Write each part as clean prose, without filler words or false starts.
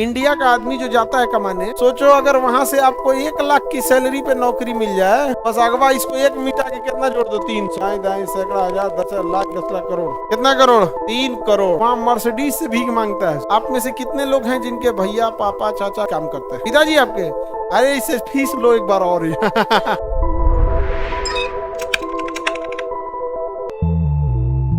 India का आदमी जो जाता है कमाने, सोचो अगर वहां से आपको 1 लाख की सैलरी पे नौकरी मिल जाए, बस अगवा इसको एक मिटा के कितना जोड़ दो, 300 दाएं सैकड़ा हजार 10 लाख 10 लाख करोड़, कितना करोड़, 3 करोड़। वहाँ मर्सिडीज से भीख मांगता है। आप में से कितने लोग हैं जिनके भैया पापा चाचा काम करते हैं, पिताजी आपके? अरे इसे फीस लो एक बार और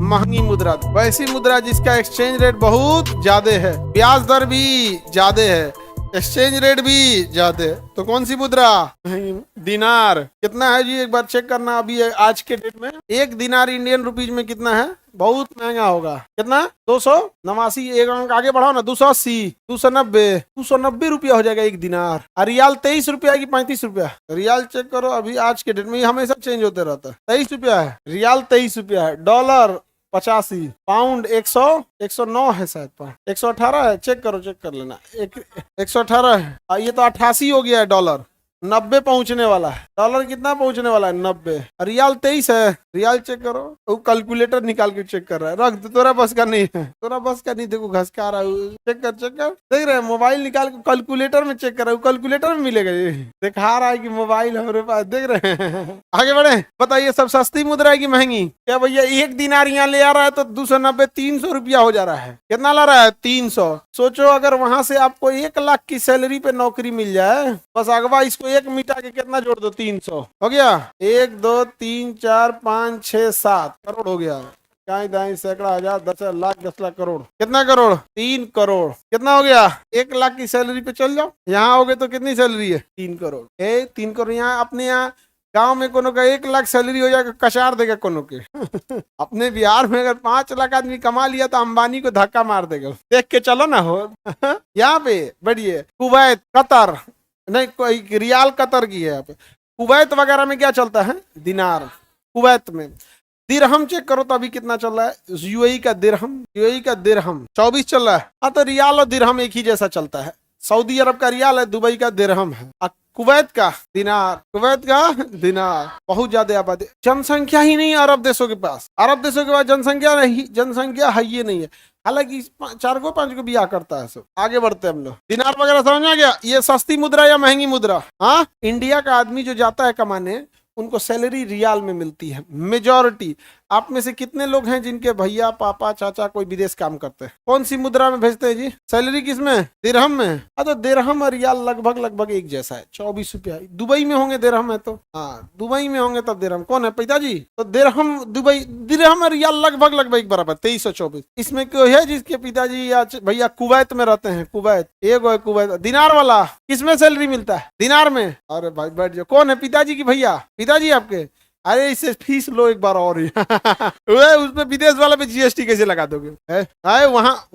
महंगी मुद्रा, वैसी मुद्रा जिसका एक्सचेंज रेट बहुत ज्यादा है, ब्याज दर भी ज्यादा है, एक्सचेंज रेट भी ज्यादा है। तो कौन सी मुद्रा? दिनार। कितना है जी, एक बार चेक करना। अभी आज के डेट में 1 दिनार इंडियन रुपीज में कितना है? बहुत महंगा होगा। कितना? 289। एक अंक आगे बढ़ाओ ना, 280, 290 रुपया हो जाएगा 1 दिनार। और रियाल 23 रुपया की 35 रुपया। रियाल चेक करो, अभी आज के डेट में हमेशा चेंज होते रहता है। 23 रुपया है रियाल, 23 रुपया है। डॉलर 85, पाउंड 109 है शायद, 118 है। चेक कर लेना। 118 है। ये तो 88 हो गया है। डॉलर 90 पहुंचने वाला है। डॉलर कितना पहुंचने वाला है? 90। रियाल 23 है। रियाल चेक करो, वो कैलकुलेटर निकाल के चेक कर रहा है। रख दे, तोरा बस का नहीं है, तोरा बस का नहीं। देखो घसका रहा है। चेक कर देख रहे हैं, मोबाइल निकाल के कैलकुलेटर में चेक कर रहा है। कैलकुलेटर में मिलेगा, ये दिखा रहा है कि मोबाइल हमारे पास। देख रहे हैं। आगे बढ़े, बताइए सब सस्ती मुद्रा है कि महंगी? क्या भैया 1 दिनार यहाँ ले आ रहा है तो 290, 300 रुपया हो जा रहा है। कितना ला रहा है? 300। सोचो अगर वहां से आपको 1 लाख की सैलरी पे नौकरी मिल जाए, बस अगवा इसको एक मिटा के कितना जोड़ दो, 300 हो गया। 1 2 3 4 5 6 7 करोड़ हो गया। दाएं दाएं सैकड़ा हजार 10 लाख 10 लाख करोड़। कितना करोड़? 3 करोड़। कितना हो गया? 1 लाख की सैलरी पे चल जाओ। यहाँ हो गए तो कितनी सैलरी है? 3 करोड़। 3 करोड़। यहाँ अपने यहाँ गांव में कोनो का 1 लाख सैलरी हो जाएगा, कचार देगा कोनो के। अपने बिहार में अगर 5 लाख आदमी कमा लिया तो अंबानी को धक्का मार देगा। देख के चलो ना हो। यहाँ पे बढ़िए, कुवैत, कतर, नहीं कोई रियाल कतर की है यहाँ पे। कुवैत वगैरह में क्या चलता है? दिनार। कुवैत में दिरहम चेक करो तो अभी कितना चल रहा है? यूएई का दिरहम 24 चल रहा है। हाँ, तो रियाल और दिरहम एक ही जैसा चलता है। सऊदी अरब का रियाल है, दुबई का दिरहम है, कुवैत का दिनार। बहुत ज्यादा आबादी, जनसंख्या ही नहीं अरब देशों के पास। अरब देशों के पास जनसंख्या है ये नहीं है। हालांकि 4 को 5 को बियाह करता है सब। आगे बढ़ते हैं हम लोग। दिनार वगैरह समझ में आ गया? ये सस्ती मुद्रा या महंगी मुद्रा? हाँ, इंडिया का आदमी जो जाता है कमाने, उनको सैलरी रियाल में मिलती है मेजॉरिटी। आप में से कितने लोग हैं जिनके भैया पापा चाचा कोई विदेश काम करते हैं? कौन सी मुद्रा में भेजते हैं जी सैलरी? किस में? दिरहम में। हाँ, तो दिरहम और रियाल लगभग एक जैसा है, 24 रुपया। दुबई में होंगे दिरहम है तो, हाँ दुबई में होंगे तब दिरहम। कौन है पिताजी? तो दिरहम और रियाल लगभग एक बराबर, 2324। इसमें क्यों है जिसके पिताजी या भैया कुवैत में रहते हैं? कुवैत एक है। कुवैत दिनार वाला किसमें सैलरी मिलता है? दिनार में। अरे भाई बैठ जाओ। कौन है पिताजी की भैया? पिताजी आपके? अरे इसे फीस लो एक बार और। उसमें विदेश वाला पे जीएसटी कैसे लगा दोगे?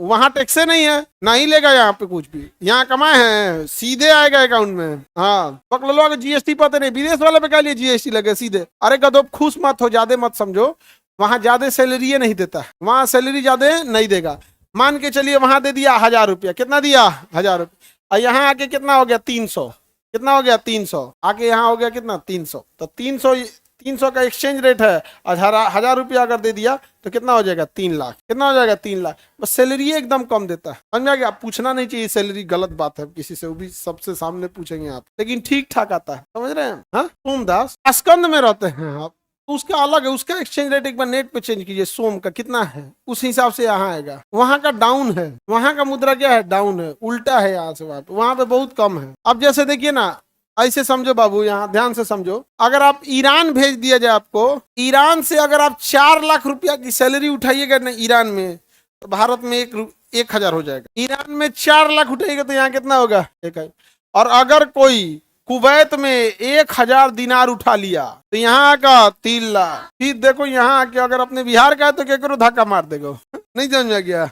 वहाँ टैक्स नहीं है, ना ही लेगा यहाँ पे कुछ भी। यहाँ कमाए हैं सीधे आएगा अकाउंट में। हाँ, पकड़ लो। अगर जीएसटी पता नहीं, विदेश वाले पे क्या लिए जीएसटी लगे सीधे? अरे गधो, खुश मत हो, ज्यादा मत समझो। वहाँ ज्यादा सैलरी नहीं देता, वहाँ सैलरी ज्यादा नहीं देगा। मान के चलिए वहां दे दिया 1000 रुपया। कितना दिया? 1000 रुपया। और यहाँ आके कितना हो गया? 300। कितना हो गया? 300। आके यहाँ हो गया कितना? 300। तो 300 का एक्सचेंज रेट है। 1000 रुपया अगर दे दिया तो कितना हो जाएगा? 3 लाख। कितना हो जाएगा? 3 लाख। बस सैलरी एकदम कम देता है। समझ में? आप पूछना नहीं चाहिए सैलरी, गलत बात है किसी से, वो भी सबसे सामने पूछेंगे आप, लेकिन ठीक ठाक आता है। समझ रहे हैं? हाँ, सोमदास अस्कंद में रहते हैं आप, तो उसका अलग है। उसका एक्सचेंज रेट एक बार नेट पे चेंज कीजिए, सोम का कितना है, उस हिसाब से यहाँ आएगा। वहां का डाउन है, वहां का मुद्रा क्या है? डाउन है, उल्टा है यहाँ से वहां पे बहुत कम है। अब जैसे देखिए ना, ऐसे समझो बाबू, यहाँ ध्यान से समझो। अगर आप ईरान भेज दिया जाए आपको, ईरान से अगर आप 4 लाख रुपया की सैलरी उठाइएगा ना ईरान में, तो भारत में 1000 हो जाएगा। ईरान में 4 लाख उठाइएगा तो यहाँ कितना होगा? 1। और अगर कोई कुवैत में 1000 दिनार उठा लिया तो यहाँ का 3 लाख। फिर देखो यहाँ आके अगर अपने बिहार का है तो क्या करो? धक्का मार देगा। नहीं समझ में गया?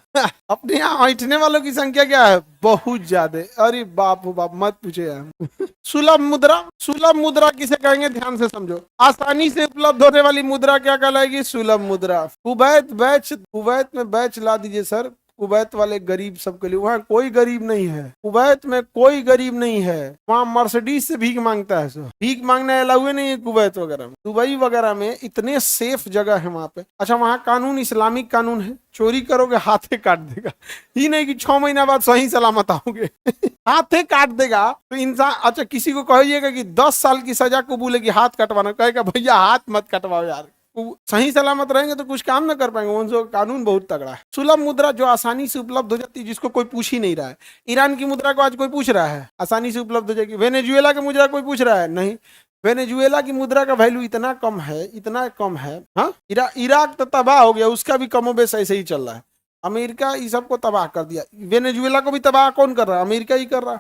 अपने यहाँ ऐठने वालों की संख्या क्या है? बहुत ज्यादा। अरे बाप हो बाप, मत पूछे यार। सुलभ मुद्रा किसे कहेंगे? ध्यान से समझो। आसानी से उपलब्ध होने वाली मुद्रा क्या कहलाएगी? सुलभ मुद्रा। कुवैत में बैच ला दीजिए सर। कुवैत वाले गरीब सबके लिए, वहाँ कोई गरीब नहीं है, कुवैत में कोई गरीब नहीं है, वहाँ मर्सिडीज से भीख मांगता है, सब भीख मांगने अलाउ नहीं है कुवैत वगैरह में। दुबई वगैरह में इतने सेफ जगह है वहाँ पे। अच्छा वहाँ कानून इस्लामिक कानून है, चोरी करोगे हाथे काट देगा, ये नहीं कि 6 महीना बाद सही सलामत आओगे हाथे काट देगा। तो इंसान, अच्छा किसी को कहिएगा कि 10 साल की सजा कबूलेगी हाथ कटवाना, कहेगा भैया हाथ मत कटवाओ यार, सही सलामत रहेंगे तो कुछ काम ना कर पाएंगे, उनसे कानून बहुत तगड़ा है। सुलभ मुद्रा जो आसानी से उपलब्ध हो जाती है, जिसको कोई पूछ ही नहीं रहा है। ईरान की मुद्रा को आज कोई पूछ रहा है, आसानी से उपलब्ध हो जाएगी। वेनेजुएला की मुद्रा कोई पूछ रहा है, नहीं। वेनेजुएला की मुद्रा का वैल्यू इतना कम है, इतना कम है। हाँ, इराक तो तबाह हो गया, उसका भी कमोबेश ऐसे ही चल रहा है। अमेरिका इस सबको तबाह कर दिया, वेनेजुएला को भी तबाह कौन कर रहा है? अमेरिका ही कर रहा है।